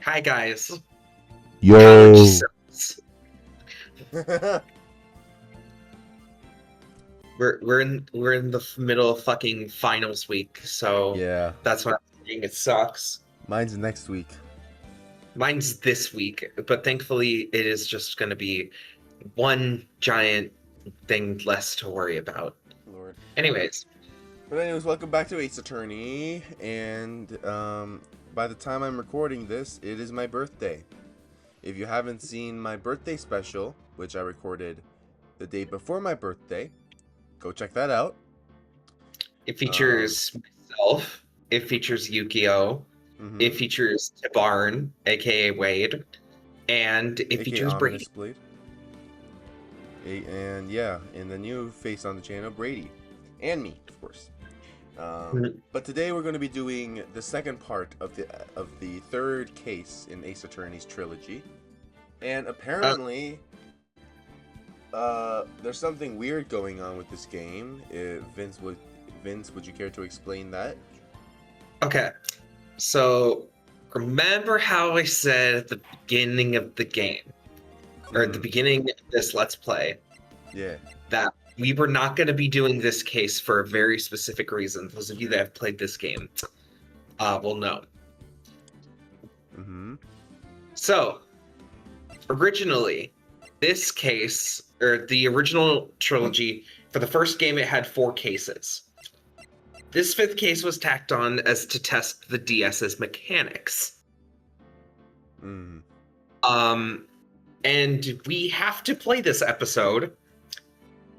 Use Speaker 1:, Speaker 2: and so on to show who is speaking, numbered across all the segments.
Speaker 1: Hi guys.
Speaker 2: Yo.
Speaker 1: College sucks. We're in the middle of fucking finals week, so
Speaker 2: Yeah.
Speaker 1: that's what I'm saying. It sucks.
Speaker 2: Mine's next week.
Speaker 1: Mine's this week, but thankfully it is just going to be one giant thing less to worry about.
Speaker 2: Lord.
Speaker 1: Anyways,
Speaker 2: But anyways, welcome back to Ace Attorney. And by the time I'm recording this, it is my birthday. If you haven't seen my birthday special, which I recorded the day before my birthday, go check that out.
Speaker 1: it features myself. It features Yukio.
Speaker 2: Mhm.
Speaker 1: It features Tabarn, aka Wade, and it
Speaker 2: AKA
Speaker 1: features Brady.
Speaker 2: Ominous Blade. And yeah, and the new face on the channel, Brady. And me, of course. But today we're going to be doing the second part of the third case in Ace Attorney's trilogy, and apparently, there's something weird going on with this game. Vince, would you care to explain that?
Speaker 1: Okay, so remember how I said at the beginning of the game, or at the beginning of this Let's Play,
Speaker 2: Yeah.
Speaker 1: that we were not going to be doing this case for a very specific reason. Those of you that have played this game will know. So, originally, this case, or the original trilogy, for the first game, it had 4 cases. This 5th case was tacked on as to test the DS's mechanics. And we have to play this episode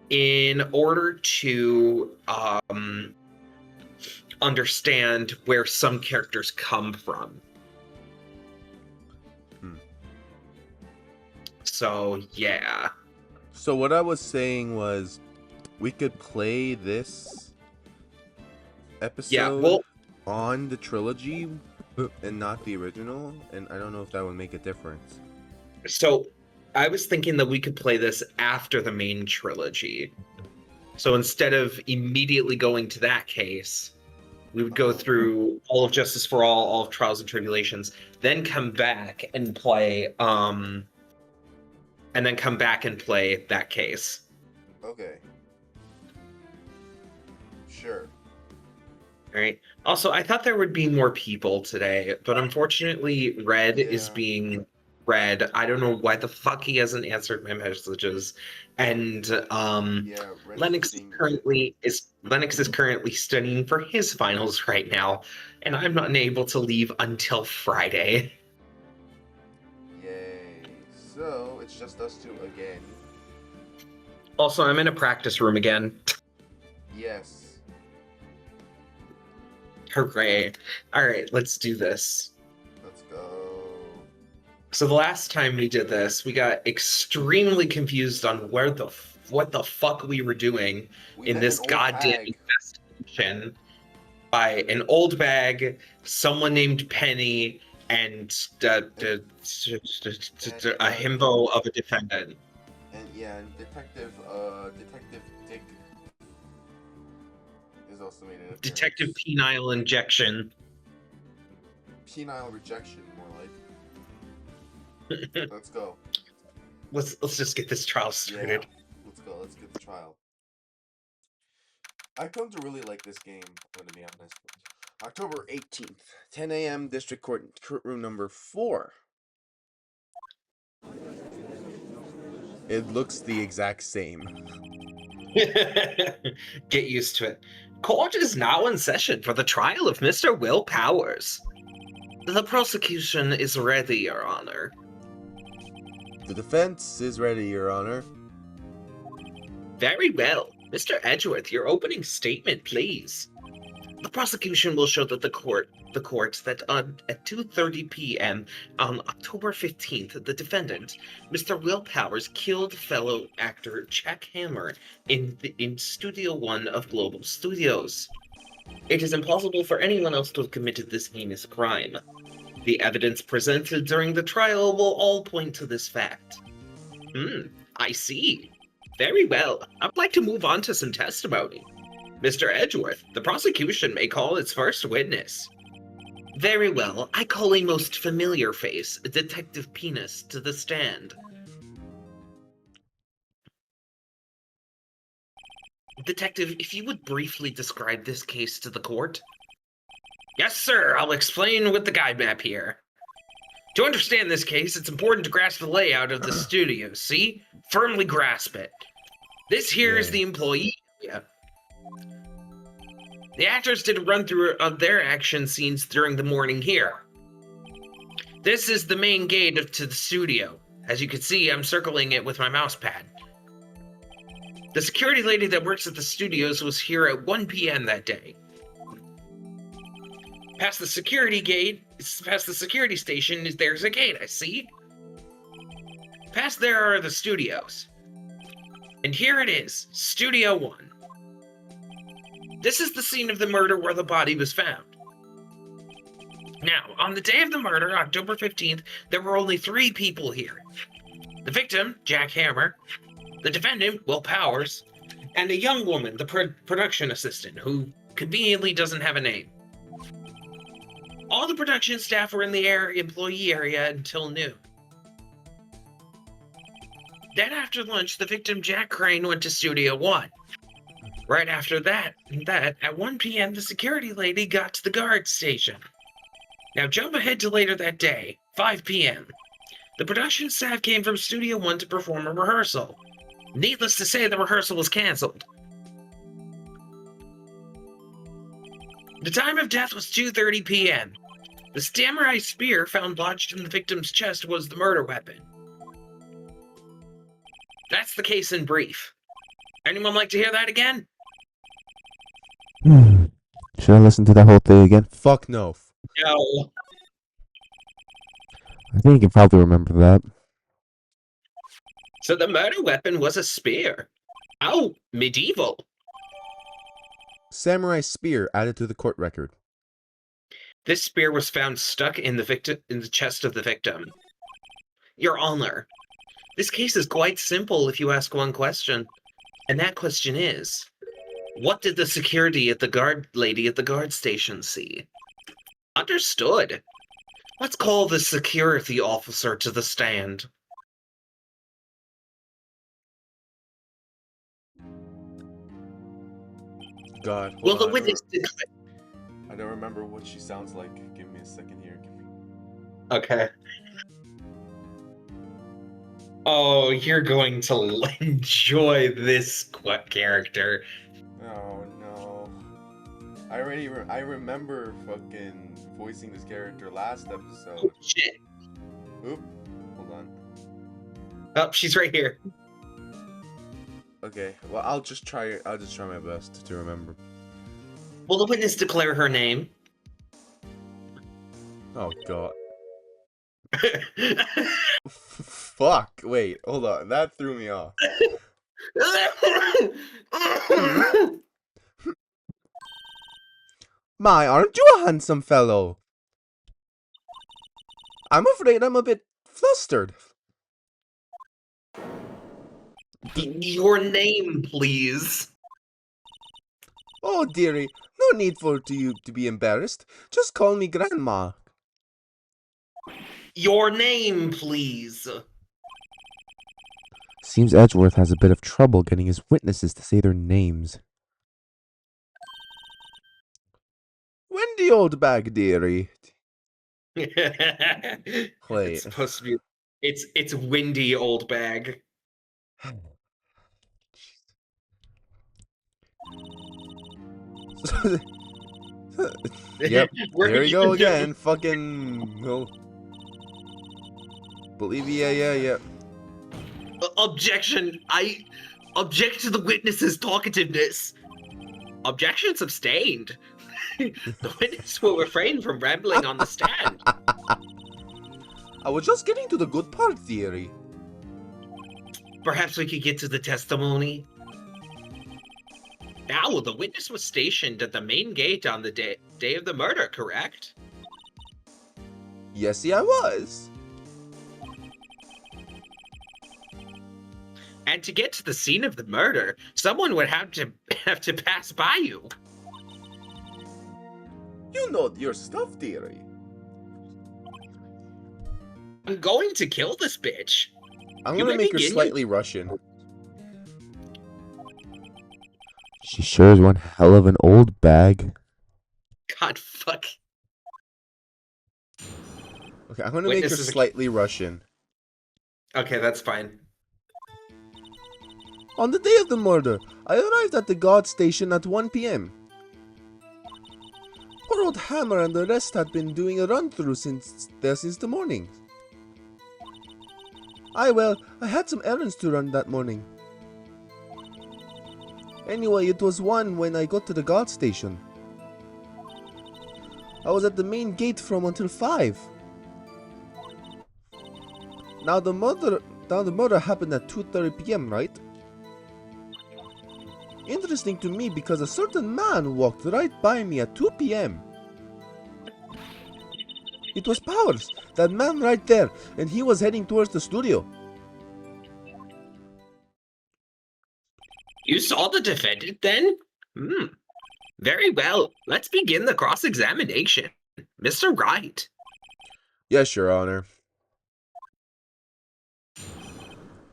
Speaker 1: in order to understand where some characters come from. So, yeah.
Speaker 2: So what I was saying was, we could play this episode on the trilogy and not the original, and I don't know if that would make a difference.
Speaker 1: So, I was thinking that we could play this after the main trilogy. So instead of immediately going to that case, we would go through all of Justice for all of Trials and Tribulations, then come back and play that case.
Speaker 2: Okay. Sure.
Speaker 1: All right. Also, I thought there would be more people today, but unfortunately, Red is being Red. I don't know why the fuck he hasn't answered my messages. And Lennox is currently studying for his finals right now, and I'm not able to leave until Friday.
Speaker 2: Yay. So it's just us two again.
Speaker 1: Also, I'm in a practice room again.
Speaker 2: Yes.
Speaker 1: Hooray. Alright, let's do this.
Speaker 2: Let's go.
Speaker 1: So the last time we did this, we got extremely confused on what the fuck we were doing in this goddamn investigation by an old bag, someone named Penny, and a himbo of a defendant.
Speaker 2: And yeah, and Detective Dick is also made an appearance.
Speaker 1: Detective Penile Injection.
Speaker 2: Penile Rejection, more like. Let's go.
Speaker 1: Let's just get this trial started.
Speaker 2: Yeah, let's go. Let's get the trial. I've come to really like this game, I'm going to be honest. October 18th, 10 a.m. District Courtroom number 4. It looks the exact same.
Speaker 1: Get used to it. Court is now in session for the trial of Mr. Will Powers. The prosecution is ready, Your Honor.
Speaker 2: The defense is ready, Your Honor.
Speaker 1: Very well. Mr. Edgeworth, your opening statement, please. The prosecution will show that the court that at 2:30 p.m. on October 15th, the defendant, Mr. Will Powers, killed fellow actor Jack Hammer in Studio 1 of Global Studios. It is impossible for anyone else to have committed this heinous crime. The evidence presented during the trial will all point to this fact. I see. Very well. I'd like to move on to some testimony. Mr. Edgeworth, the prosecution may call its first witness. Very well. I call a most familiar face, Detective Penis, to the stand. Detective, if you would briefly describe this case to the court. Yes, sir. I'll explain with the guide map here. To understand this case, it's important to grasp the layout of the studio. See? Firmly grasp it. This here is
Speaker 2: Yeah.
Speaker 1: the employee area. The actors did a run-through of their action scenes during the morning here. This is the main gate to the studio. As you can see, I'm circling it with my mouse pad. The security lady that works at the studios was here at 1 p.m. that day. Past the security station, there's a gate, I see. Past there are the studios. And here it is, Studio 1. This is the scene of the murder where the body was found. Now, on the day of the murder, October 15th, there were only 3 people here. The victim, Jack Hammer, the defendant, Will Powers, and a young woman, the production assistant, who conveniently doesn't have a name. All the production staff were in the employee area until noon. Then after lunch, the victim, Jack Crane, went to Studio 1. Right after that, at 1 p.m., the security lady got to the guard station. Now jump ahead to later that day, 5 p.m. The production staff came from Studio 1 to perform a rehearsal. Needless to say, the rehearsal was canceled. The time of death was 2:30 p.m. The samurai spear found lodged in the victim's chest was the murder weapon. That's the case in brief. Anyone like to hear that again?
Speaker 3: Should I listen to that whole thing again?
Speaker 2: Fuck no.
Speaker 1: No.
Speaker 3: I think you can probably remember that.
Speaker 1: So the murder weapon was a spear. Oh, medieval.
Speaker 2: Samurai spear added to the court record.
Speaker 1: This spear was found stuck in the chest of the victim. Your Honor, this case is quite simple if you ask one question. And that question is, what did the security at the guard lady at the guard station see? Understood. Let's call the security officer to the stand.
Speaker 2: God.
Speaker 1: Will
Speaker 2: hold
Speaker 1: the
Speaker 2: on,
Speaker 1: witness
Speaker 2: I don't remember what she sounds like. Give me a second here.
Speaker 1: Okay. Oh, you're going to enjoy this character.
Speaker 2: Oh no. I remember fucking voicing this character last episode.
Speaker 1: Oh, shit.
Speaker 2: Oop. Hold on.
Speaker 1: Oh, she's right here.
Speaker 2: Okay. Well, I'll just try my best to remember.
Speaker 1: Will the witness declare her name?
Speaker 2: Oh god. Fuck. Wait. Hold on. That threw me off. My, aren't you a handsome fellow? I'm afraid I'm a bit flustered.
Speaker 1: Your name, please.
Speaker 2: Oh, dearie, no need for you to be embarrassed. Just call me Grandma.
Speaker 1: Your name, please.
Speaker 3: Seems Edgeworth has a bit of trouble getting his witnesses to say their names.
Speaker 2: Wendy Oldbag, dearie.
Speaker 1: It's
Speaker 2: Wait.
Speaker 1: supposed to be. It's windy, old bag.
Speaker 2: Yep.
Speaker 1: We're
Speaker 2: There we go
Speaker 1: even
Speaker 2: again. Fucking. No. Believe yeah.
Speaker 1: Objection. I object to the witness's talkativeness. Objection sustained. The witness will refrain from rambling on the stand.
Speaker 2: I was just getting to the good part, dearie.
Speaker 1: Perhaps we could get to the testimony. Now, the witness was stationed at the main gate on the day of the murder, correct?
Speaker 2: Yes, I was.
Speaker 1: And to get to the scene of the murder, someone would have to pass by you.
Speaker 2: You know your stuff, dearie.
Speaker 1: I'm going to kill this bitch.
Speaker 2: I'm
Speaker 1: You
Speaker 2: gonna
Speaker 1: may
Speaker 2: make her
Speaker 1: begin
Speaker 2: slightly Russian.
Speaker 3: She sure is one hell of an old bag.
Speaker 1: God, fuck.
Speaker 2: Okay, I'm gonna make her
Speaker 1: Witness is
Speaker 2: slightly Russian.
Speaker 1: Okay, that's fine.
Speaker 2: On the day of the murder, I arrived at the guard station at 1 p.m. Poor old Hammer and the rest had been doing a run-through since the morning. I had some errands to run that morning. Anyway, it was 1 when I got to the guard station. I was at the main gate from until 5. Now the murder happened at 2:30 p.m., right? Interesting to me because a certain man walked right by me at 2 p.m. It was Powers, that man right there, and he was heading towards the studio.
Speaker 1: You saw the defendant then? Very well. Let's begin the cross-examination. Mr. Wright.
Speaker 2: Yes, Your Honor.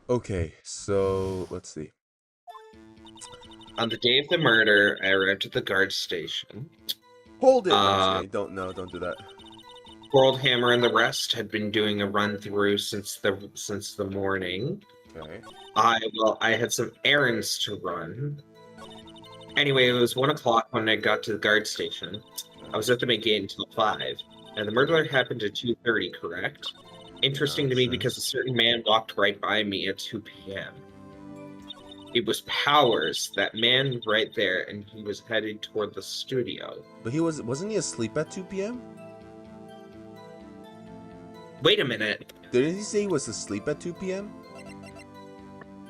Speaker 2: Okay, so let's see.
Speaker 1: On the day of the murder, I arrived at the guard station.
Speaker 2: Hold it. No, I'm just kidding. Don't do that.
Speaker 1: World Hammer and the rest had been doing a run through since the morning.
Speaker 2: Okay.
Speaker 1: I had some errands to run. Anyway, it was 1 o'clock when I got to the guard station. I was at the main gate until 5, and the murder happened at 2:30, correct? Interesting to me because a certain man walked right by me at 2 p.m. It was Powers, that man right there, and he was headed toward the studio.
Speaker 2: But wasn't he asleep at 2 p.m.?
Speaker 1: Wait a minute.
Speaker 2: Didn't he say he was asleep at 2 p.m.?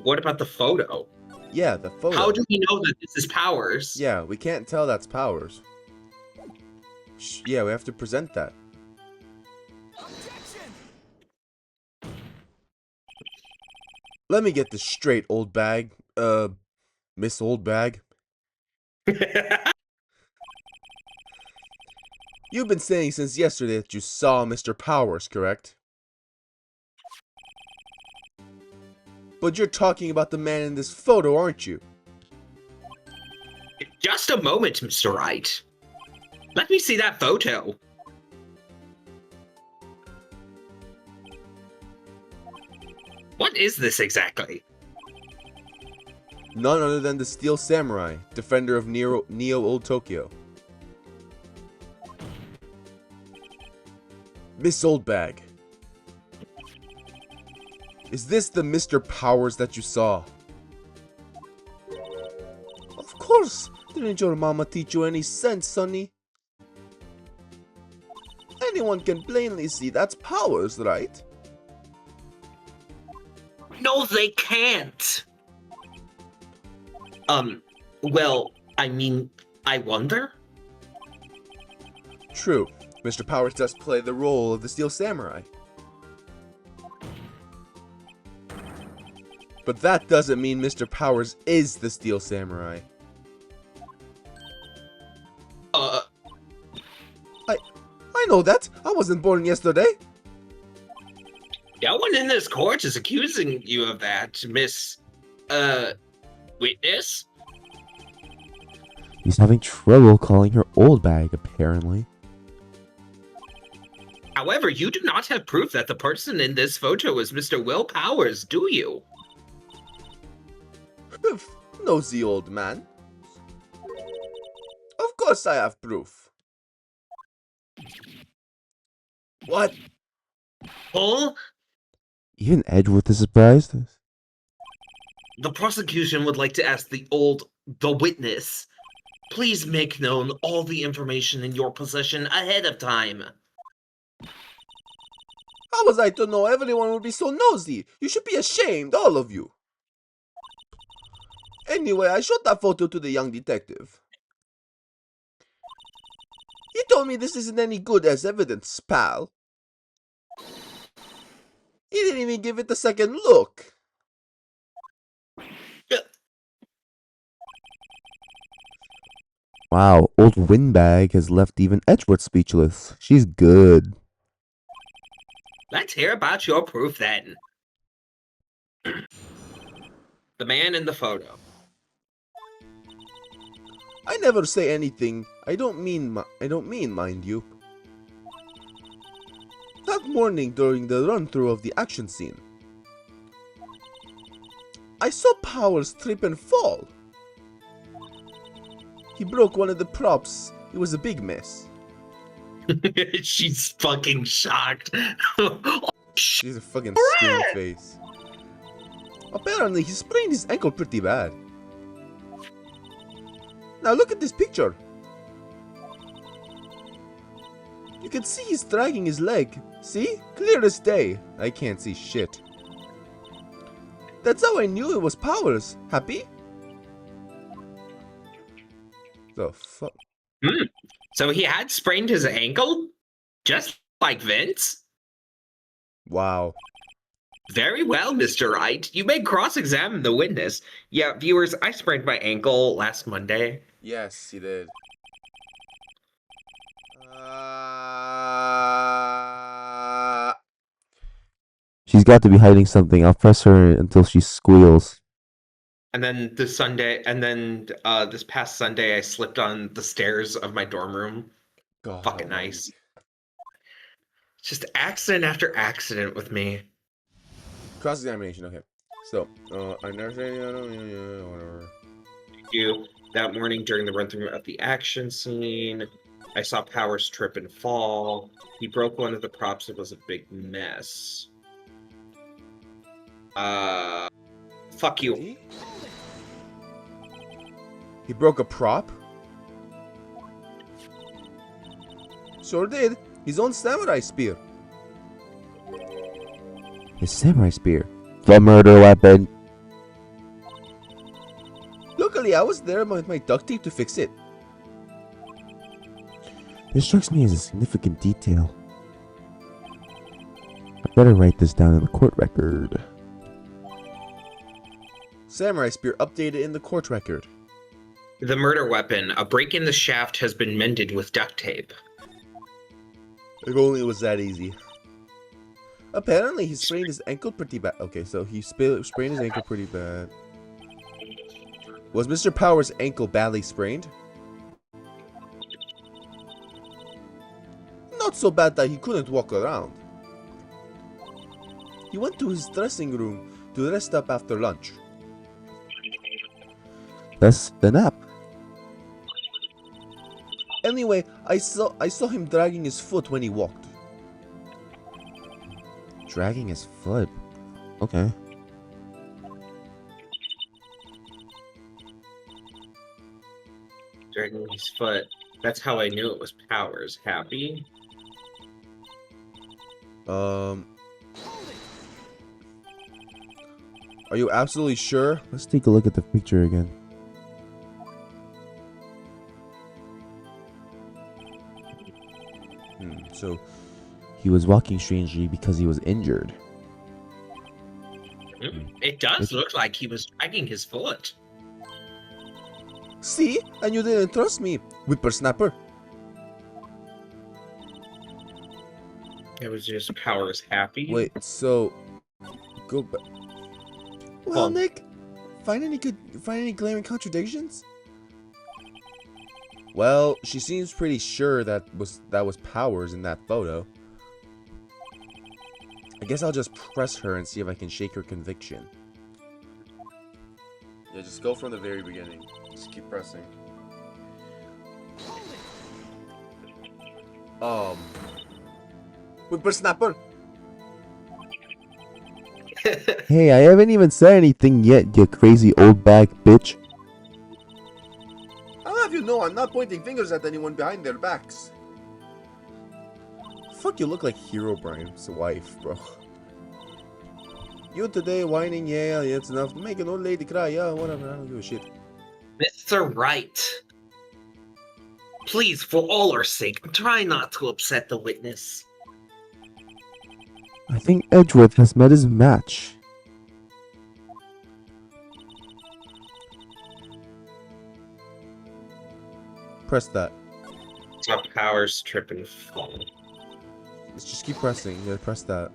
Speaker 1: What about the photo?
Speaker 2: Yeah, the photo.
Speaker 1: How do we know that this is Powers?
Speaker 2: Yeah, we can't tell that's Powers. Yeah, we have to present that. Let me get this straight, old bag. Miss Old Bag. You've been saying since yesterday that you saw Mr. Powers, correct? But you're talking about the man in this photo, aren't you?
Speaker 1: Just a moment, Mr. Wright. Let me see that photo. What is this exactly?
Speaker 2: None other than the Steel Samurai, defender of Neo Old Tokyo. Miss Oldbag, is this the Mr. Powers that you saw? Of course! Didn't your mama teach you any sense, sonny? Anyone can plainly see that's Powers, right?
Speaker 1: No, they can't. Well, I mean, I wonder?
Speaker 2: True. Mr. Powers does play the role of the Steel Samurai. But that doesn't mean Mr. Powers is the Steel Samurai. I know that. I wasn't born yesterday.
Speaker 1: No one in this court is accusing you of that, Miss, witness?
Speaker 3: He's having trouble calling her old bag, apparently.
Speaker 1: However, you do not have proof that the person in this photo is Mr. Will Powers, do you?
Speaker 2: Nosy old man. Of course I have proof. What?
Speaker 1: Huh?
Speaker 3: Even Edgeworth is surprised.
Speaker 1: The prosecution would like to ask the witness. Please make known all the information in your possession ahead of time.
Speaker 2: How was I to know everyone would be so nosy? You should be ashamed, all of you. Anyway, I showed that photo to the young detective. He told me this isn't any good as evidence, pal. He didn't even give it a second look.
Speaker 3: Wow, old Windbag has left even Edgeworth speechless. She's good.
Speaker 1: Let's hear about your proof then. The man in the photo.
Speaker 2: I never say anything. I don't mean, mind you. That morning during the run-through of the action scene, I saw Powers trip and fall. He broke one of the props. It was a big mess.
Speaker 1: She's fucking shocked.
Speaker 2: She's a fucking scream face. Apparently, he sprained his ankle pretty bad. Now look at this picture. You can see he's dragging his leg. See? Clear as day. I can't see shit. That's how I knew it was Powers. Happy? The fuck?
Speaker 1: So he had sprained his ankle? Just like Vince?
Speaker 2: Wow.
Speaker 1: Very well, Mr. Wright. You may cross-examine the witness. Yeah, viewers, I sprained my ankle last Monday.
Speaker 2: Yes, he did.
Speaker 3: She's got to be hiding something. I'll press her until she squeals.
Speaker 1: And then this past Sunday, I slipped on the stairs of my dorm room.
Speaker 2: God
Speaker 1: Fucking
Speaker 2: almighty.
Speaker 1: nice. Just accident after accident with me.
Speaker 2: Cross-examination, okay. So, I never say whatever.
Speaker 1: You that morning during the run-through of the action scene, I saw Powers trip and fall. He broke one of the props. It was a big mess. Fuck you.
Speaker 2: He broke a prop? Sure did. His own samurai spear.
Speaker 3: His samurai spear. The murder weapon.
Speaker 2: Luckily, I was there with my duct tape to fix it.
Speaker 3: This strikes me as a significant detail. I better write this down in the court record.
Speaker 2: Samurai spear updated in the court record.
Speaker 1: The murder weapon. A break in the shaft has been mended with duct tape.
Speaker 2: If only it was that easy. Apparently, he sprained his ankle pretty bad. Okay, so he sprained his ankle pretty bad. Was Mr. Powers' ankle badly sprained? Not so bad that he couldn't walk around. He went to his dressing room to rest up after lunch.
Speaker 3: That's the nap.
Speaker 2: Anyway, I saw him dragging his foot when he walked.
Speaker 3: Dragging his foot. Okay.
Speaker 1: Dragging his foot. That's how I knew it was Powers. Happy?
Speaker 2: Are you absolutely sure?
Speaker 3: Let's take a look at the picture again.
Speaker 2: So
Speaker 3: He was walking strangely because he was injured.
Speaker 1: It does look like he was dragging his foot.
Speaker 2: see, and you didn't trust me, whippersnapper.
Speaker 1: It was just Powers happy.
Speaker 2: Wait, so go back. Well,
Speaker 1: Huh.
Speaker 2: Nick, find any glaring contradictions? Well, she seems pretty sure that was Powers in that photo. I guess I'll just press her and see if I can shake her conviction. Yeah, just go from the very beginning. Just keep pressing. Whippersnapper.
Speaker 3: Hey, I haven't even said anything yet, you crazy old bag bitch.
Speaker 2: I'll have you know I'm not pointing fingers at anyone behind their backs. Fuck, you look like Herobrine's wife, bro. You today whining, yeah, it's enough to make an old lady cry, yeah, whatever, I don't give a shit.
Speaker 1: Mr. Wright. Please, for all our sake, try not to upset the witness.
Speaker 3: I think Edgeworth has met his match.
Speaker 2: Press that.
Speaker 1: Saw Powers trip and fall.
Speaker 2: Let's just keep pressing. Yeah, press that.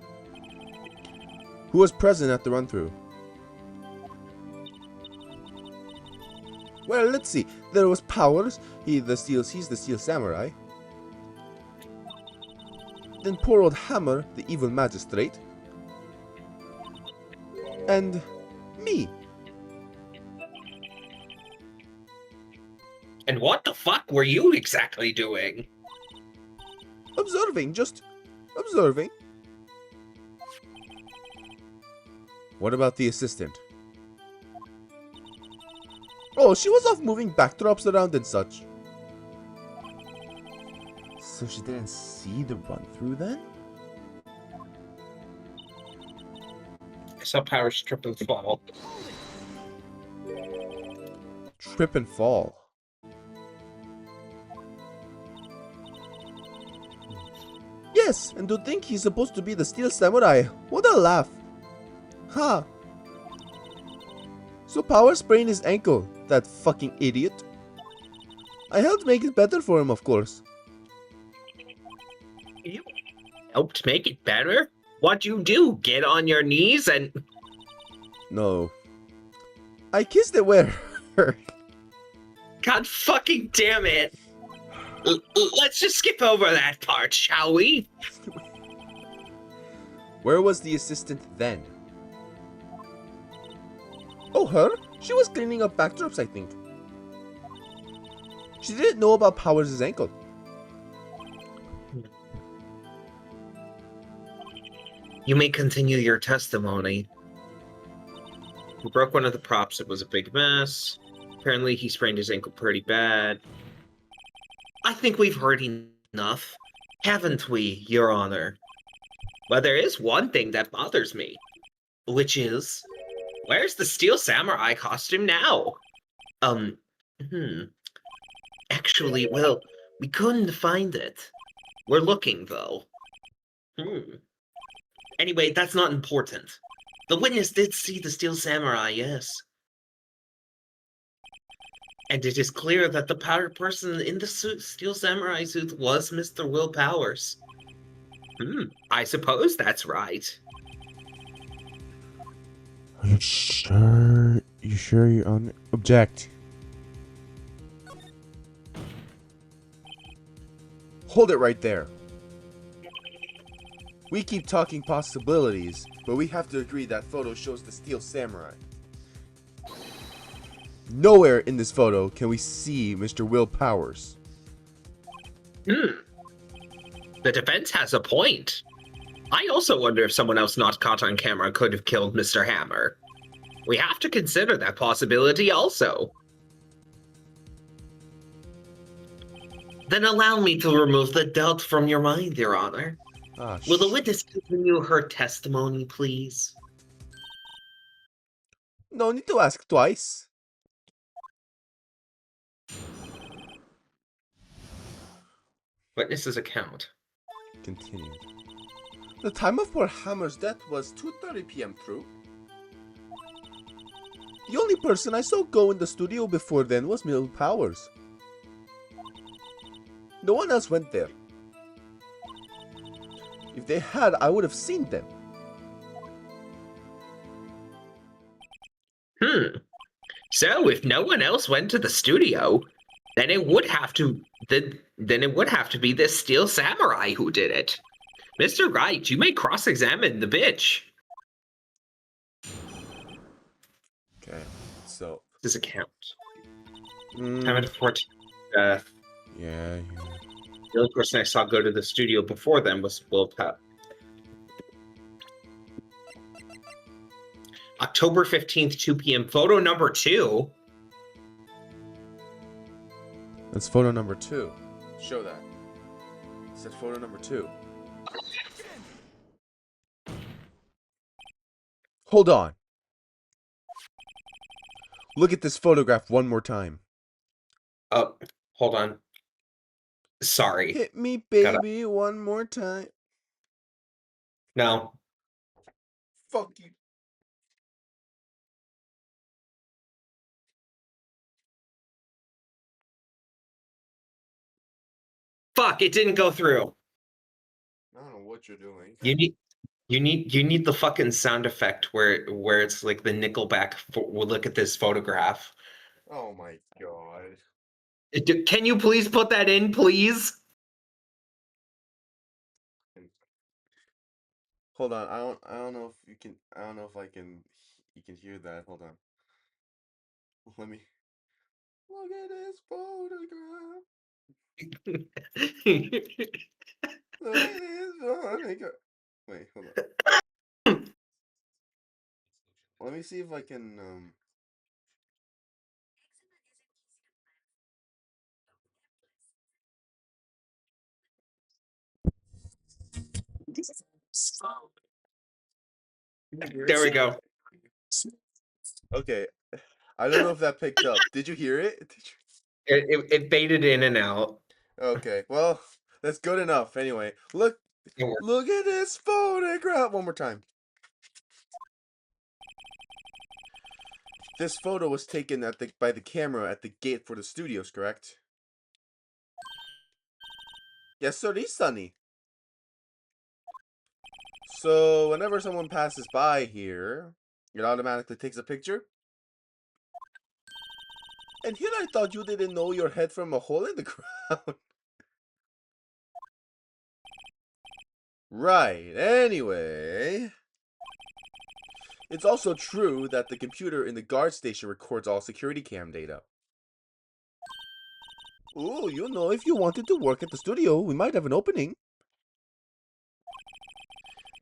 Speaker 2: Who was present at the run-through? Well, let's see. There was Powers. He's the Steel Samurai. Then poor old Hammer, the evil magistrate. And me.
Speaker 1: And what the fuck were you exactly doing?
Speaker 2: Observing, just observing. What about the assistant? Oh, she was off moving backdrops around and such. So she didn't see the run-through then?
Speaker 1: I saw Power strip and fall.
Speaker 2: Trip and fall. Yes, and to think he's supposed to be the Steel Samurai. What a laugh. Ha! So Power sprained his ankle, that fucking idiot. I helped make it better for him, of course.
Speaker 1: You helped make it better? What'd you do? Get on your knees and...
Speaker 2: No. I kissed it where her.
Speaker 1: God fucking damn it! Let's just skip over that part, shall we?
Speaker 2: Where was the assistant then? Oh, her? She was cleaning up backdrops, I think. She didn't know about Powers' ankle.
Speaker 1: You may continue your testimony. He broke one of the props. It was a big mess. Apparently, he sprained his ankle pretty bad. I think we've heard enough, haven't we, Your Honor? But there is one thing that bothers me, which is, where's the Steel Samurai costume now? Actually, well, we couldn't find it. We're looking, though. Anyway, that's not important. The witness did see the Steel Samurai, yes. And it is clear that the person in the Steel Samurai suit was Mr. Will Powers. I suppose that's right.
Speaker 2: Are you sure? You sure you're on? Object. Hold it right there. We keep talking possibilities, but we have to agree that photo shows the Steel Samurai. Nowhere in this photo can we see Mr. Will Powers.
Speaker 1: The defense has a point. I also wonder if someone else not caught on camera could have killed Mr. Hammer. We have to consider that possibility also. Then allow me to remove the doubt from your mind, Your Honor. Will the witness continue her testimony, please?
Speaker 2: No need to ask twice.
Speaker 1: Witness's account.
Speaker 2: Continued. The time of poor Hammer's death was 2:30 p.m. True. The only person I saw go in the studio before then was Will Powers. No one else went there. If they had, I would have seen them.
Speaker 1: So if no one else went to the studio, then it would have to be this Steel Samurai who did it. Mr. Wright, you may cross-examine the bitch.
Speaker 2: Okay, so
Speaker 1: His account. Time of the 14th death.
Speaker 2: yeah.
Speaker 1: The only person I saw go to the studio before them was Will Powers. October 15th, 2 p.m. Photo number 2.
Speaker 2: That's photo number 2. Show that. It's that photo number 2. Hold on. Look at this photograph one more time.
Speaker 1: Oh, hold on. Sorry.
Speaker 2: Hit me, baby, one more time.
Speaker 1: No.
Speaker 2: Fuck you.
Speaker 1: Fuck, it didn't go through.
Speaker 2: I don't know what what you're doing.
Speaker 1: You need the fucking sound effect where it's like the Nickelback. We'll look at this photograph.
Speaker 2: Oh my god.
Speaker 1: Can you please put that in, please?
Speaker 2: Hold on. I don't know if you can. I don't know if I can. You can hear that. Hold on. Let me look at this photograph. Look at this photograph. Wait, hold on. Let me see if I can.
Speaker 1: There we go.
Speaker 2: Okay. I don't know if that picked up. Did you hear it?
Speaker 1: It faded in and out.
Speaker 2: Okay. Well, that's good enough. Anyway, look.
Speaker 1: It worked.
Speaker 2: Look at this photograph. One more time. This photo was taken by the camera at the gate for the studios, correct? Yes, sir, Sunny. So whenever someone passes by here, it automatically takes a picture. And here I thought you didn't know your head from a hole in the ground. Right, anyway. It's also true that the computer in the guard station records all security cam data. Ooh, you know, if you wanted to work at the studio, we might have an opening.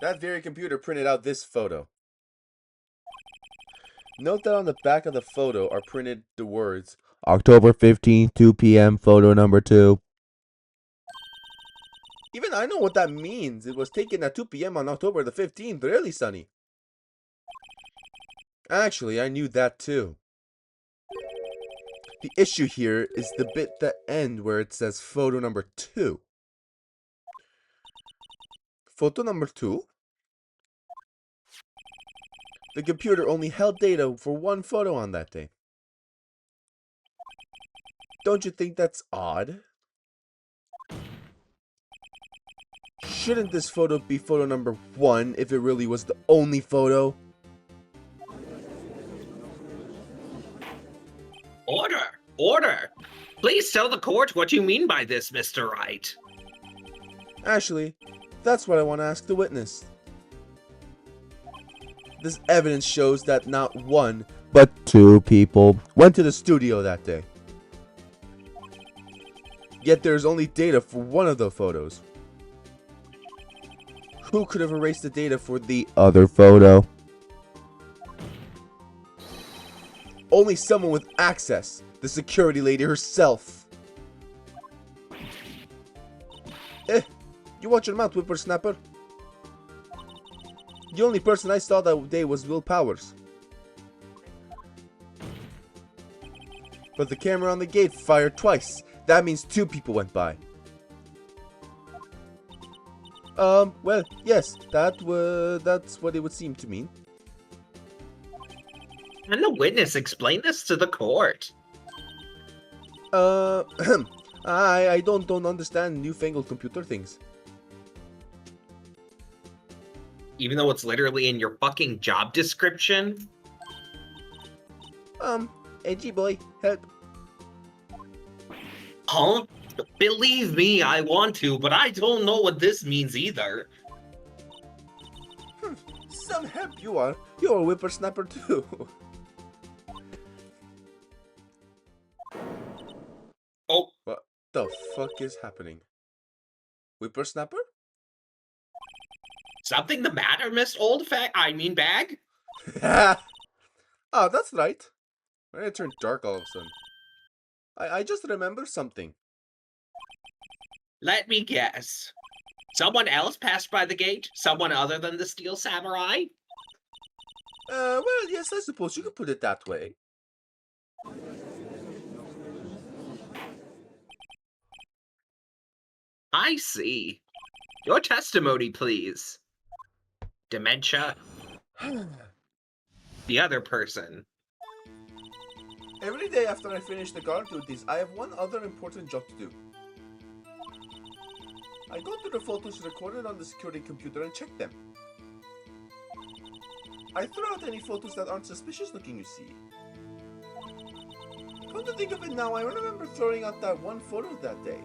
Speaker 2: That very computer printed out this photo. Note that on the back of the photo are printed the words,
Speaker 3: October 15th, 2 p.m., photo number 2.
Speaker 2: even I know what that means. It was taken at 2 p.m. on October the 15th, really, Sunny. Actually, I knew that too. The issue here is the bit at the end where it says photo number 2. Photo number 2? The computer only held data for one photo on that day. Don't you think that's odd? Shouldn't this photo be photo number 1 if it really was the only photo?
Speaker 1: Order! Order! Please tell the court what you mean by this, Mr. Wright.
Speaker 2: Actually, that's what I want to ask the witness. This evidence shows that not one,
Speaker 3: But 2 people.
Speaker 2: went to the studio that day. Yet there is only data for one of the photos. Who could have erased the data for the
Speaker 3: Other photo.
Speaker 2: only someone with access? The security lady herself. You watch your mouth, whippersnapper. The only person I saw that day was Will Powers. But the camera on the gate fired twice. That means 2 people went by. Well, yes, that's what it would seem to mean.
Speaker 1: Can the witness explain this to the court?
Speaker 2: I don't understand newfangled computer things.
Speaker 1: Even though it's literally in your fucking job description?
Speaker 2: Edgy boy, help.
Speaker 1: Huh? Believe me, I want to, but I don't know what this means either.
Speaker 2: Some help you are. You're a whippersnapper too.
Speaker 1: Oh,
Speaker 2: What the fuck is happening? Whippersnapper?
Speaker 1: something the matter, Miss Bag?
Speaker 2: Oh, that's right. Why did it turn dark all of a sudden? I just remember something.
Speaker 1: Let me guess. Someone else passed by the gate? Someone other than the Steel Samurai?
Speaker 2: Well, yes, I suppose you could put it that way.
Speaker 1: I see. Your testimony, please. Dementia. The other person.
Speaker 2: Every day after I finish the guard duties, I have one other important job to do. I go through the photos recorded on the security computer and check them. I throw out any photos that aren't suspicious looking, you see. Come to think of it now, I remember throwing out that one photo that day.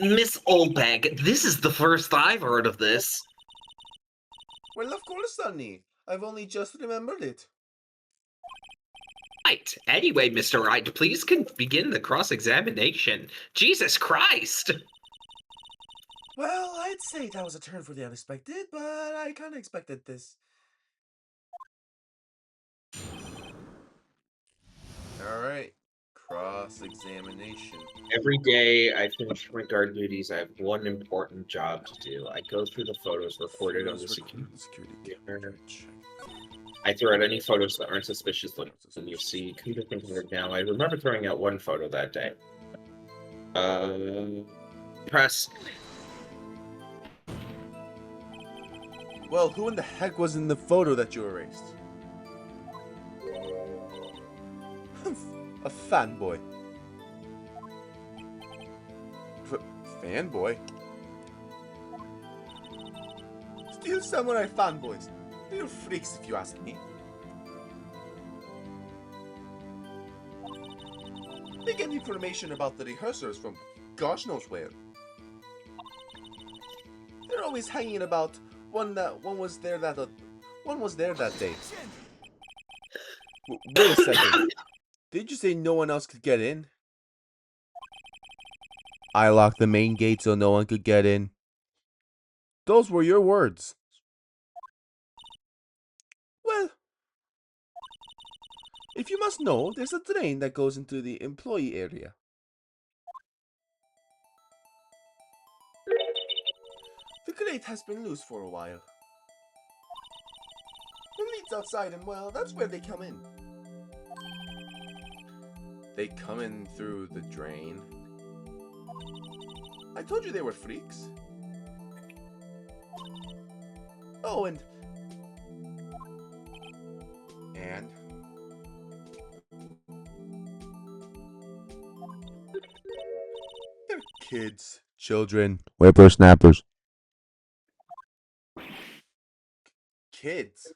Speaker 1: Miss Oldbag, this is the first I've heard of this.
Speaker 2: Well, of course, Sonny. I've only just remembered it.
Speaker 1: Right. Anyway, Mr. Wright, please begin the cross-examination. Jesus Christ!
Speaker 2: Well, I'd say that was a turn for the unexpected, but I kinda expected this. Alright. Cross-examination.
Speaker 1: Every day I finish my guard duties, I have one important job to do. I go through the photos recorded on the security camera. I throw out any photos that aren't suspicious looking. You see, come to think of it now, I remember throwing out one photo that day. Press.
Speaker 2: Well, who in the heck was in the photo that you erased? A fanboy. Fanboy? Steel Samurai fanboys. They're freaks if you ask me. They get information about the rehearsals from gosh knows where. They're always hanging about one was there that day. Wait a second. Did you say no one else could get in? I locked the main gate so no one could get in. Those were your words. Well, if you must know, there's a drain that goes into the employee area. The grate has been loose for a while. It leads outside and, well, that's where they come in. They come in through the drain? I told you they were freaks. Oh, and... They're kids.
Speaker 3: Children. Whippersnappers.
Speaker 2: Kids?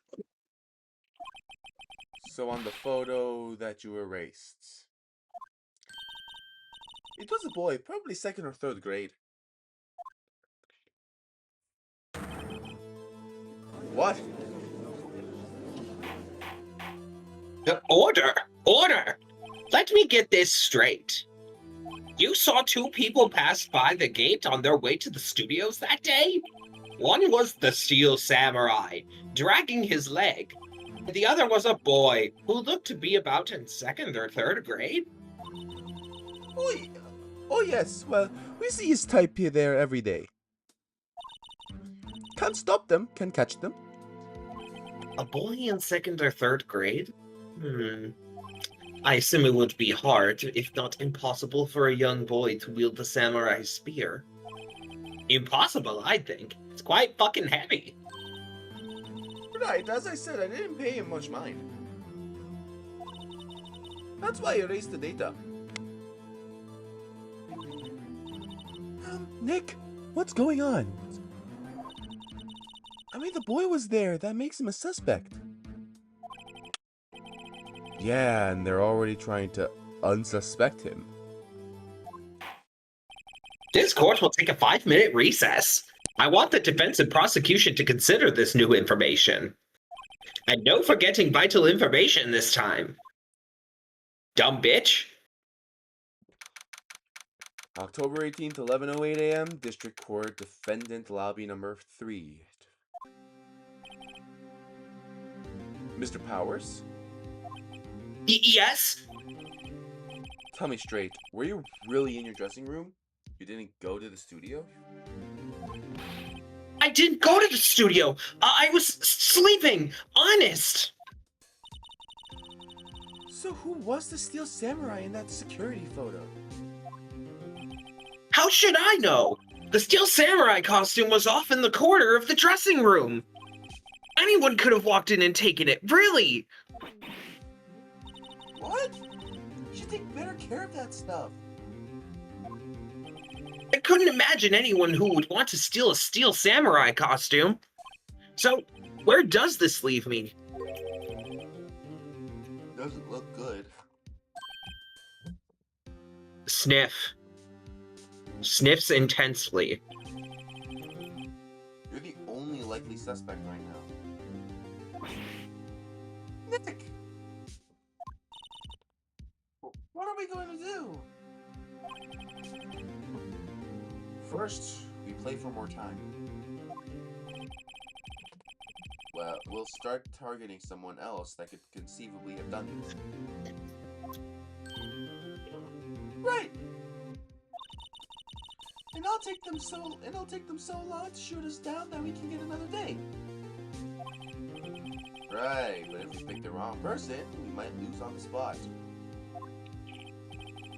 Speaker 2: So on the photo that you erased, it was a boy, probably 2nd or 3rd grade. What?
Speaker 1: Order! Order! Let me get this straight. You saw two people pass by the gate on their way to the studios that day? One was the Steel Samurai, dragging his leg. The other was a boy, who looked to be about in 2nd or 3rd grade.
Speaker 2: Oh yes, well, we see his type here there every day. Can't stop them, can catch them.
Speaker 1: A boy in 2nd or 3rd grade? I assume it would be hard, if not impossible, for a young boy to wield the samurai spear. Impossible, I think. It's quite fucking heavy.
Speaker 2: Right, as I said, I didn't pay him much mind. That's why I erased the data.
Speaker 3: Nick, what's going on?
Speaker 2: I mean, the boy was there. That makes him a suspect. Yeah, and they're already trying to unsuspect him.
Speaker 1: This court will take a 5-minute recess. I want the defense and prosecution to consider this new information. And no forgetting vital information this time. Dumb bitch.
Speaker 2: October 18th, 11:08 a.m., District Court, Defendant Lobby number 3. Mr. Powers?
Speaker 1: Yes?
Speaker 2: Tell me straight, were you really in your dressing room? You didn't go to the studio?
Speaker 1: I didn't go to the studio. I was sleeping. Honest.
Speaker 2: So who was the Steel Samurai in that security photo?
Speaker 1: How should I know? The Steel Samurai costume was off in the corner of the dressing room. Anyone could have walked in and taken it, really.
Speaker 2: What? You should take better care of that stuff.
Speaker 1: I couldn't imagine anyone who would want to steal a steel samurai costume. So, where does this leave me?
Speaker 2: Doesn't look good.
Speaker 1: Sniff. Sniffs intensely.
Speaker 2: You're the only likely suspect right now. Nick! What are we going to do? First, we play for more time. Well, we'll start targeting someone else that could conceivably have done this. Right! And it'll take them so long to shoot us down that we can get another day. Right, but if we pick the wrong person, we might lose on the spot.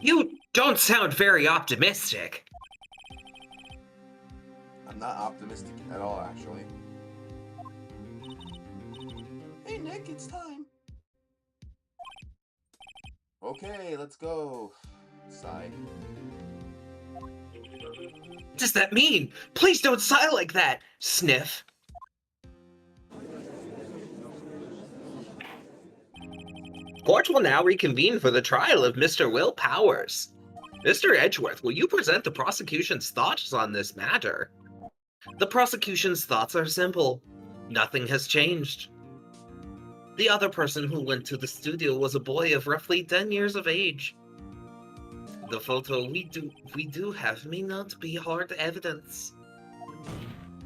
Speaker 1: You don't sound very optimistic.
Speaker 2: I'm not optimistic at all, actually. Hey Nick, it's time. Okay, let's go. Sigh.
Speaker 1: What does that mean? Please don't sigh like that. Sniff. Court will now reconvene for the trial of Mr. Will Powers. Mr. Edgeworth, will you present the prosecution's thoughts on this matter? The prosecution's thoughts are simple. Nothing has changed. The other person who went to the studio was a boy of roughly 10 years of age. The photo we do have may not be hard evidence.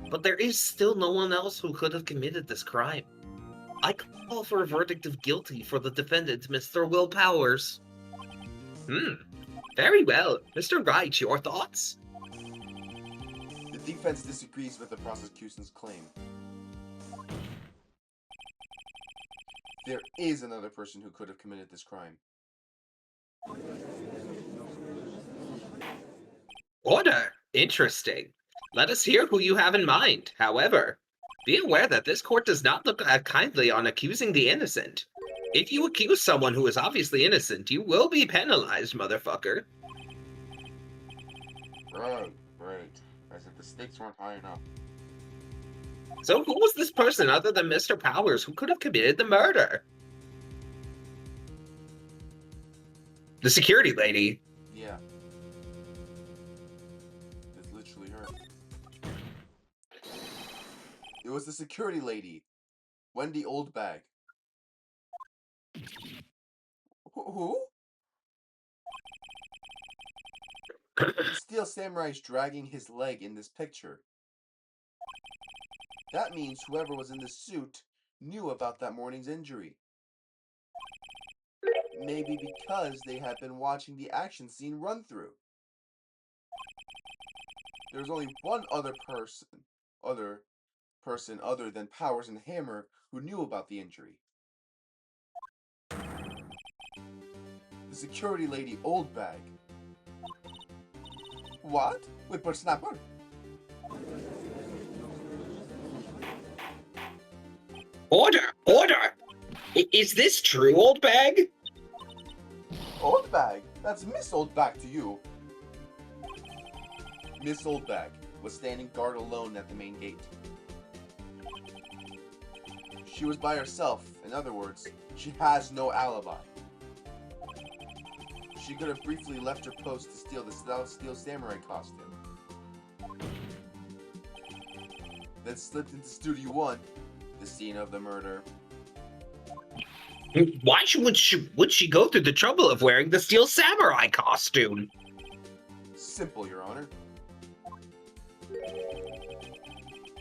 Speaker 1: But there is still no one else who could have committed this crime. I call for a verdict of guilty for the defendant, Mr. Will Powers. Very well. Mr. Wright, your thoughts?
Speaker 2: The defense disagrees with the prosecution's claim. There is another person who could have committed this crime.
Speaker 1: Order. Interesting. Let us hear who you have in mind. However, be aware that this court does not look kindly on accusing the innocent. If you accuse someone who is obviously innocent, you will be penalized, motherfucker.
Speaker 2: Right. As if the stakes weren't high enough.
Speaker 1: So who was this person other than Mr. Powers who could have committed the murder? The security lady.
Speaker 2: Yeah. It's literally her. It was the security lady. Wendy Oldbag. Who? The Steel Samurai's dragging his leg in this picture. That means whoever was in the suit knew about that morning's injury. Maybe because they had been watching the action scene run through. There's only one other person other than Powers and Hammer who knew about the injury. The security lady Oldbag. What? Whippersnapper?
Speaker 1: Order! Is this true, old bag?
Speaker 2: Oldbag? That's Miss Oldbag to you. Miss Oldbag was standing guard alone at the main gate. She was by herself. In other words, she has no alibi. She could have briefly left her post to steal the Steel Samurai costume. Then slipped into Studio 1, the scene of the murder.
Speaker 1: Why would she go through the trouble of wearing the Steel Samurai costume?
Speaker 2: Simple, Your Honor.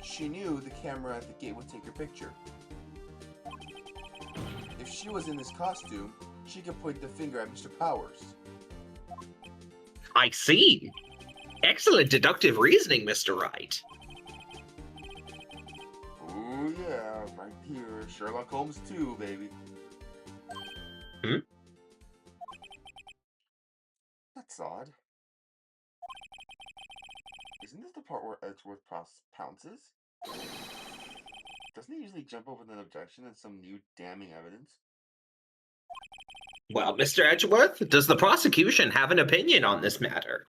Speaker 2: She knew the camera at the gate would take her picture. If she was in this costume, she could point the finger at Mr. Powers.
Speaker 1: I see. Excellent deductive reasoning, Mr. Wright.
Speaker 2: Oh yeah, right here. Sherlock Holmes 2, baby. That's odd. Isn't this the part where Edgeworth pounces? Doesn't he usually jump over an objection and some new damning evidence?
Speaker 1: Well, Mr. Edgeworth, does the prosecution have an opinion on this matter?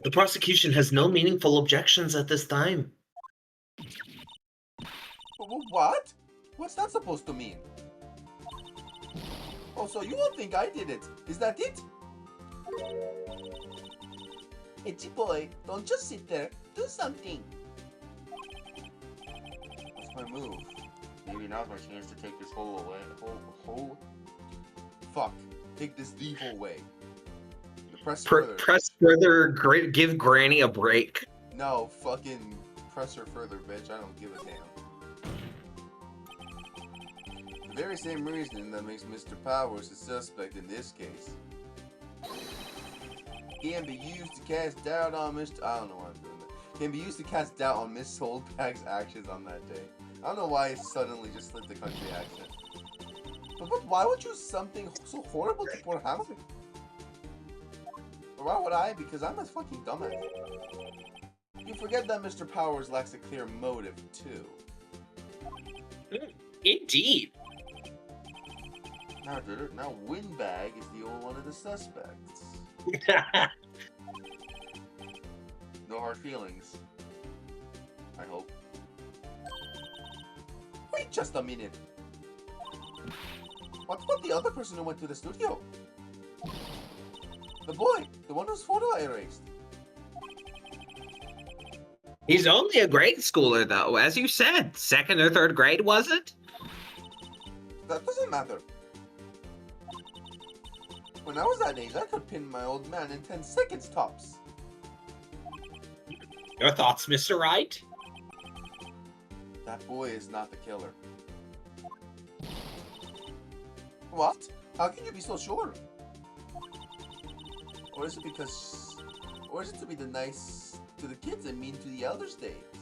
Speaker 1: The prosecution has no meaningful objections at this time.
Speaker 2: What? What's that supposed to mean? Oh, so you all think I did it? Is that it? Itchy boy, don't just sit there. Do something. What's my move? Maybe now's my chance to take this hole away. Hole? Fuck. Take this the whole way. Press further.
Speaker 1: Press further, give Granny a break.
Speaker 2: No, fucking press her further, bitch. I don't give a damn. The very same reason that makes Mr. Powers a suspect in this case. Can be used to cast doubt on Mr. I don't know why I'm doing that. Can be used to cast doubt on Miss Oldbag's actions on that day. I don't know why I suddenly just slipped the country accent. But why would you use something so horrible to poor Hamilton? Or why would I? Because I'm a fucking dumbass. You forget that Mr. Powers lacks a clear motive, too.
Speaker 1: Indeed.
Speaker 2: Now Windbag is the only one of the suspects. No hard feelings. I hope. Wait just a minute. What about the other person who went to the studio? The boy, the one whose photo I erased.
Speaker 1: He's only a grade schooler, though, as you said. 2nd or 3rd grade, was it?
Speaker 2: That doesn't matter. When I was that age, I could pin my old man in 10 seconds tops.
Speaker 1: Your thoughts, Mr. Wright?
Speaker 2: That boy is not the killer. What? How can you be so sure? Or is it because... Or is it to be the nice to the kids and mean to the elder states?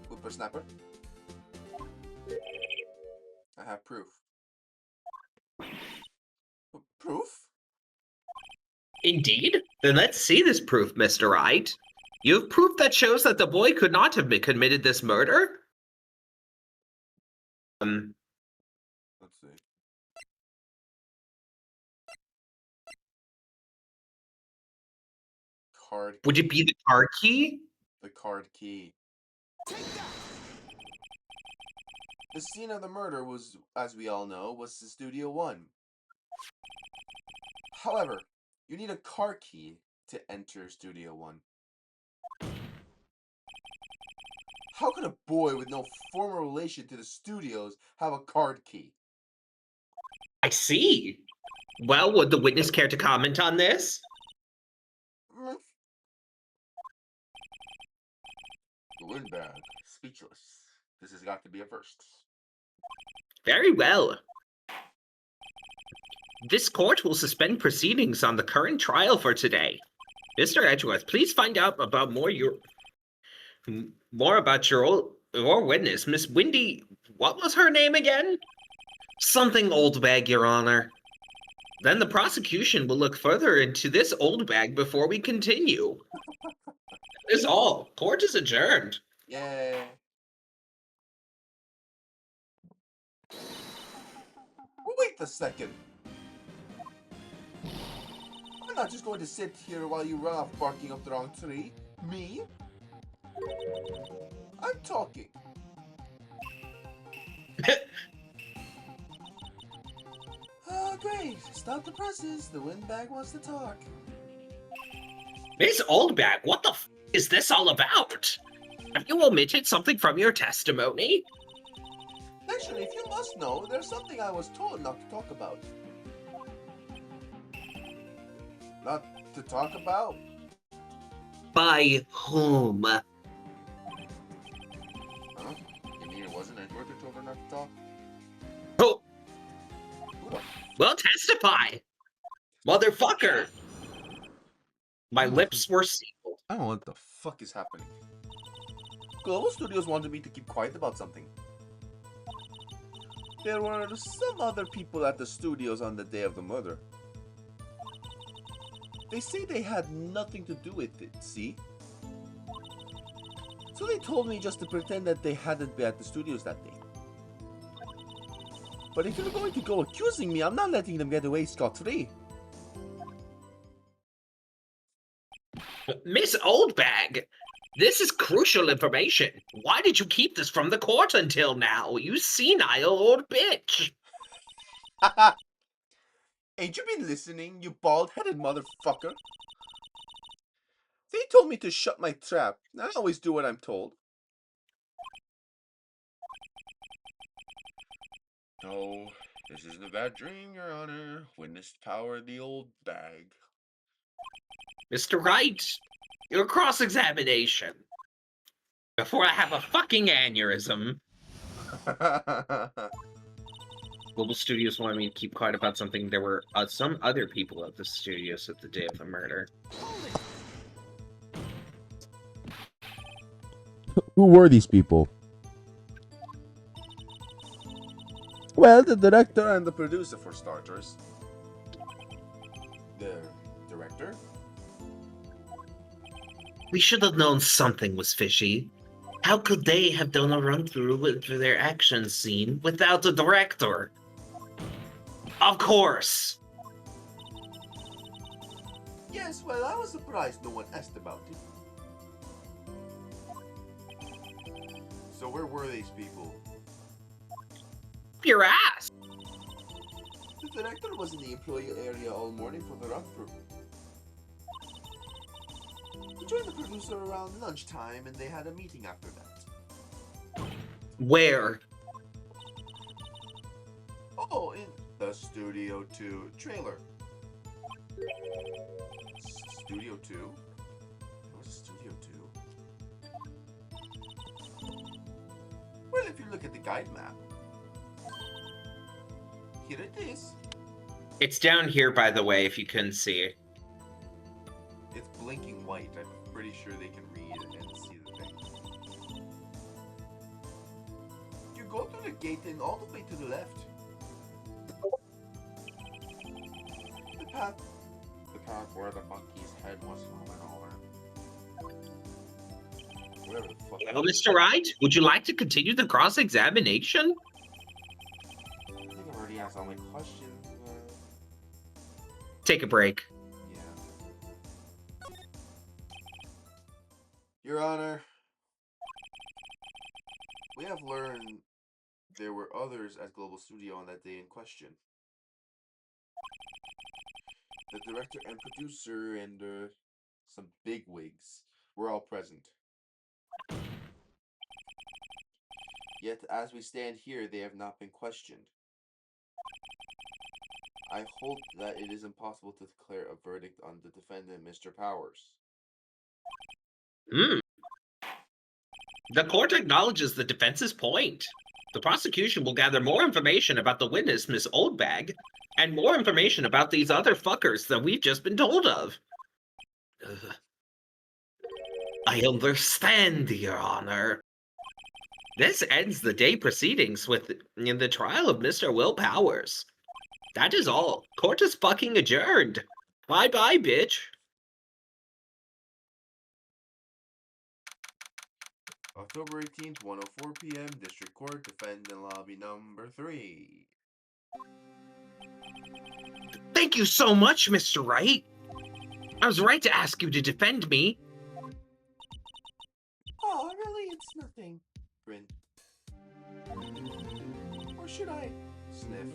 Speaker 2: Whippersnapper? I have proof. Proof?
Speaker 1: Indeed? Then let's see this proof, Mr. Wright. You have proof that shows that the boy could not have committed this murder?
Speaker 2: Let's see. Card key.
Speaker 1: Would it be the card key?
Speaker 2: The card key. The scene of the murder was, as we all know, was the Studio 1. However, you need a car key to enter Studio 1. How could a boy with no formal relation to the studios have a card key?
Speaker 1: I see. Well, would the witness care to comment on this?
Speaker 2: The Windbag, speechless. This has got to be a first.
Speaker 1: Very well. This court will suspend proceedings on the current trial for today. Mr. Edgeworth, please find out about more about your witness, Miss Windy. What was her name again? Something Oldbag, Your Honor. Then the prosecution will look further into this Oldbag before we continue. That is all. Court is adjourned.
Speaker 2: Yay. Wait a second. I'm not just going to sit here while you run off barking up the wrong tree. Me? I'm talking. Oh, great. Stop the presses. The Windbag wants to talk.
Speaker 1: Miss Oldbag, what the f is this all about? Have you omitted something from your testimony?
Speaker 2: Actually, if you must know, there's something I was told not to talk about. Not to talk about?
Speaker 1: By whom?
Speaker 2: Huh? You mean it wasn't Edward who told her not to talk?
Speaker 1: Oh,
Speaker 2: Who the
Speaker 1: well, testify. Motherfucker. My lips were sealed.
Speaker 2: I don't know what the fuck is happening. Global Studios wanted me to keep quiet about something. There were some other people at the studios on the day of the murder. They say they had nothing to do with it, see? So they told me just to pretend that they hadn't been at the studios that day. But if you're going to go accusing me, I'm not letting them get away scot-free.
Speaker 1: Miss Oldbag, this is crucial information. Why did you keep this from the court until now, you senile old bitch?
Speaker 2: Ain't you been listening, you bald-headed motherfucker? They told me to shut my trap. I always do what I'm told. No, this isn't a bad dream, Your Honor. Witness power of the old bag.
Speaker 1: Mr. Wright, your cross-examination. Before I have a fucking aneurysm. Global Studios wanted me to keep quiet about something. There were some other people at the studios at the day of the murder.
Speaker 3: Who were these people?
Speaker 2: Well, the director and the producer, for starters. The director?
Speaker 1: We should have known something was fishy. How could they have done a run-through with their action scene without the director? Of course!
Speaker 2: Yes, well, I was surprised no one asked about it. So where were these people?
Speaker 1: Your ass!
Speaker 2: The director was in the employee area all morning for the run-through. He joined the producer around lunchtime and they had a meeting after that.
Speaker 1: Where?
Speaker 2: Oh, in the Studio 2 trailer. Studio 2? What was Studio 2? Well, if you look at the guide map. Here it is.
Speaker 1: It's down here, by the way, if you couldn't see.
Speaker 2: It's blinking white. I'm pretty sure they can read and see the thing. You go through the gate and all the way to the left. The path where the monkey's head was moving over. Whatever the fuck.
Speaker 1: Well, Mr. Wright, would you like to continue the cross-examination?
Speaker 2: I think I've already asked all my questions.
Speaker 1: Take a break.
Speaker 2: Yeah. Your Honor, we have learned there were others at Global Studio on that day in question. The director and producer and some bigwigs were all present. Yet, as we stand here, they have not been questioned. I hold that it is impossible to declare a verdict on the defendant, Mr. Powers.
Speaker 1: The court acknowledges the defense's point. The prosecution will gather more information about the witness, Miss Oldbag, and more information about these other fuckers that we've just been told of. I understand, Your Honor. This ends the day proceedings in the trial of Mr. Will Powers. That is all. Court is fucking adjourned. Bye-bye, bitch.
Speaker 2: October 18th, 1:04 p.m., District Court, Defendant Lobby Number 3.
Speaker 1: Thank you so much, Mr. Wright. I was right to ask you to defend me.
Speaker 2: Oh, really? It's nothing. Grin. Or should I? Sniff.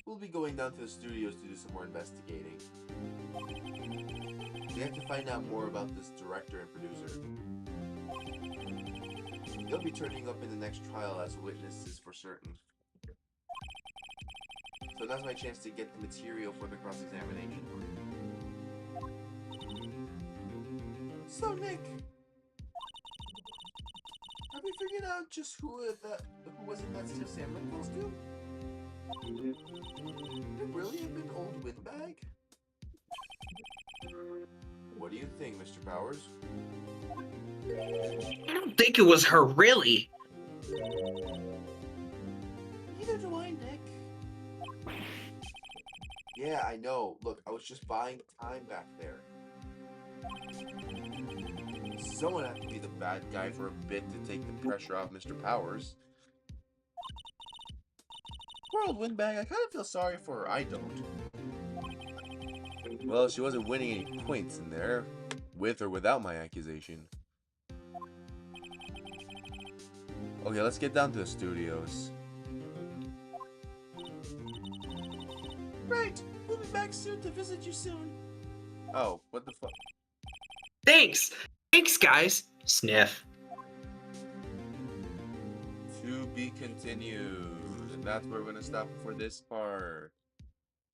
Speaker 2: We'll be going down to the studios to do some more investigating. We have to find out more about this director and producer. They'll be turning up in the next trial as witnesses for certain. So now's my chance to get the material for the cross-examination. So Nick, have we figured out just who was in that Steve Sandman costume? Could it really have been Old Windbag? What do you think, Mr. Powers?
Speaker 1: I don't think it was her, really.
Speaker 2: Neither do I, Nick. Yeah, I know. Look, I was just buying time back there. Someone had to be the bad guy for a bit to take the pressure off Mr. Powers. Poor old Windbag, I kind of feel sorry for her. I don't. Well, she wasn't winning any points in there, with or without my accusation. Okay, let's get down to the studios. Right, we'll be back soon to visit you soon. Oh, what the fuck?
Speaker 1: Thanks! Thanks, guys! Sniff.
Speaker 2: To be continued. And that's where we're gonna stop for this part.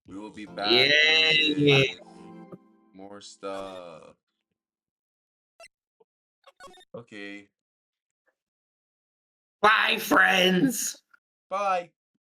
Speaker 2: We will be back
Speaker 1: Yay!
Speaker 2: with more stuff. Okay.
Speaker 1: Bye, friends!
Speaker 2: Bye.